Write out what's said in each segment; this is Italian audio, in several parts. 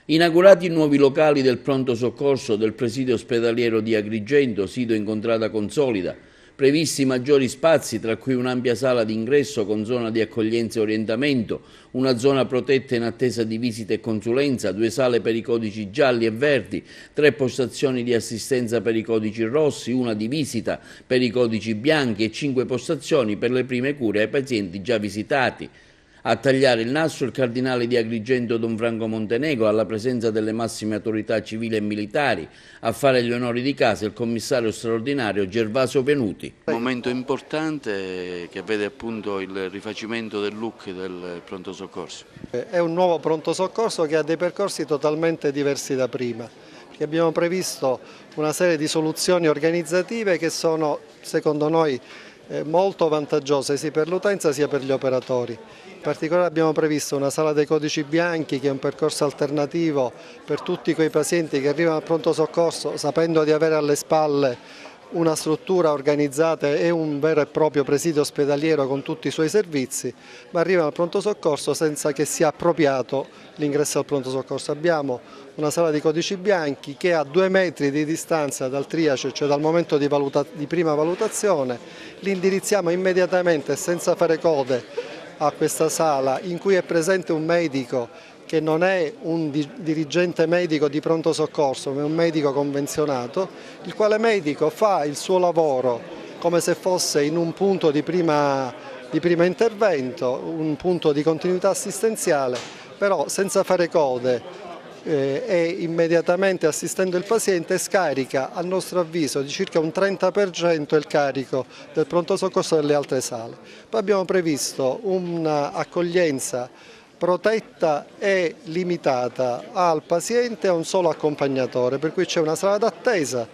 Inaugurati i nuovi locali del pronto soccorso del presidio ospedaliero di Agrigento, sito in contrada Consolida. Previsti maggiori spazi, tra cui un'ampia sala d'ingresso con zona di accoglienza e orientamento, una zona protetta in attesa di visita e consulenza, 2 sale per i codici gialli e verdi, 3 postazioni di assistenza per i codici rossi, 1 di visita per i codici bianchi e 5 postazioni per le prime cure ai pazienti già visitati. A tagliare il nastro il cardinale di Agrigento Don Franco Montenegro, alla presenza delle massime autorità civili e militari. A fare gli onori di casa il commissario straordinario Gervasio Venuti. Un momento importante che vede appunto il rifacimento del look del pronto soccorso. È un nuovo pronto soccorso che ha dei percorsi totalmente diversi da prima. Abbiamo previsto una serie di soluzioni organizzative che sono, secondo noi, molto vantaggiose sia per l'utenza sia per gli operatori. In particolare abbiamo previsto una sala dei codici bianchi che è un percorso alternativo per tutti quei pazienti che arrivano al pronto soccorso sapendo di avere alle spalle una struttura organizzata e un vero e proprio presidio ospedaliero con tutti i suoi servizi, ma arrivano al pronto soccorso senza che sia appropriato l'ingresso al pronto soccorso. Abbiamo una sala di codici bianchi che ha 2 metri di distanza dal triage, cioè dal momento di prima valutazione, li indirizziamo immediatamente senza fare code a questa sala in cui è presente un medico che non è un dirigente medico di pronto soccorso, ma è un medico convenzionato, il quale medico fa il suo lavoro come se fosse in un punto di prima intervento, un punto di continuità assistenziale, però senza fare code e immediatamente assistendo il paziente scarica, a nostro avviso, di circa un 30% il carico del pronto soccorso delle altre sale. Poi abbiamo previsto un'accoglienza protetta e limitata al paziente e a un solo accompagnatore, per cui c'è una sala d'attesa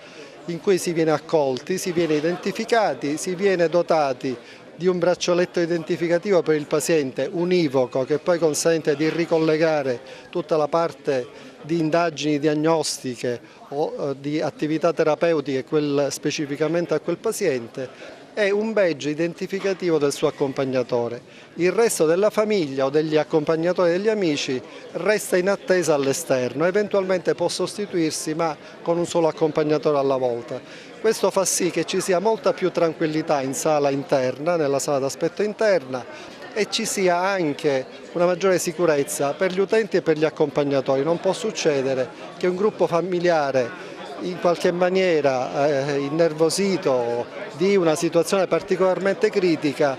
in cui si viene accolti, si viene identificati, si viene dotati di un braccialetto identificativo per il paziente univoco che poi consente di ricollegare tutta la parte di indagini diagnostiche o di attività terapeutiche specificamente a quel paziente e un badge identificativo del suo accompagnatore. Il resto della famiglia o degli accompagnatori e degli amici resta in attesa all'esterno, eventualmente può sostituirsi ma con un solo accompagnatore alla volta. Questo fa sì che ci sia molta più tranquillità in sala interna, nella sala d'aspetto interna, e ci sia anche una maggiore sicurezza per gli utenti e per gli accompagnatori. Non può succedere che un gruppo familiare in qualche maniera innervosito di una situazione particolarmente critica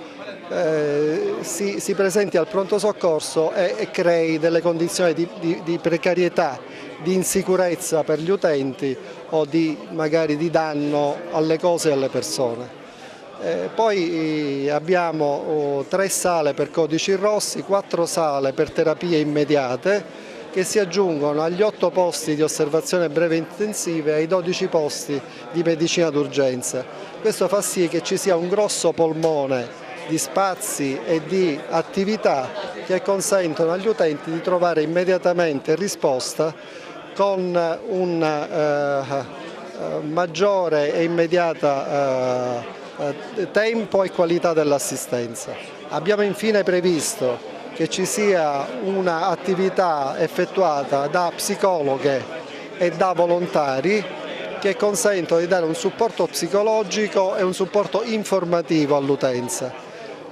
si presenti al pronto soccorso e crei delle condizioni di precarietà, di insicurezza per gli utenti o magari di danno alle cose e alle persone. Poi abbiamo 3 sale per codici rossi, 4 sale per terapie immediate che si aggiungono agli 8 posti di osservazione breve intensive e ai 12 posti di medicina d'urgenza. Questo fa sì che ci sia un grosso polmone di spazi e di attività che consentono agli utenti di trovare immediatamente risposta con un maggiore e immediata tempo e qualità dell'assistenza. Abbiamo infine previsto che ci sia un'attività effettuata da psicologhe e da volontari che consentono di dare un supporto psicologico e un supporto informativo all'utenza.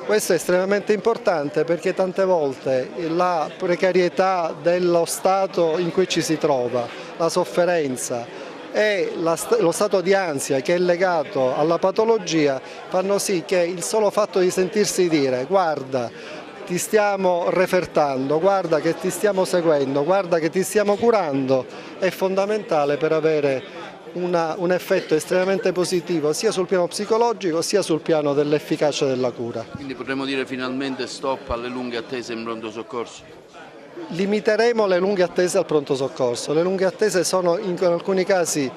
Questo è estremamente importante perché tante volte la precarietà dello stato in cui ci si trova, la sofferenza e lo stato di ansia che è legato alla patologia fanno sì che il solo fatto di sentirsi dire guarda, ti stiamo refertando, guarda che ti stiamo seguendo, guarda che ti stiamo curando, è fondamentale per avere un effetto estremamente positivo sia sul piano psicologico sia sul piano dell'efficacia della cura. Quindi potremmo dire finalmente stop alle lunghe attese in pronto soccorso? Limiteremo le lunghe attese al pronto soccorso. Le lunghe attese sono in alcuni casi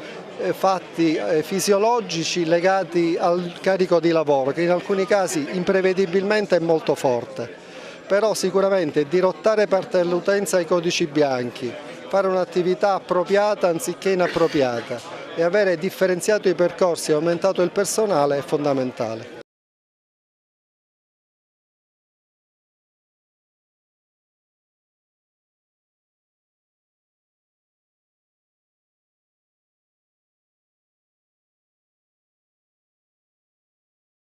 fatti fisiologici legati al carico di lavoro che in alcuni casi imprevedibilmente è molto forte. Però sicuramente dirottare parte dell'utenza ai codici bianchi, fare un'attività appropriata anziché inappropriata e avere differenziato i percorsi e aumentato il personale è fondamentale.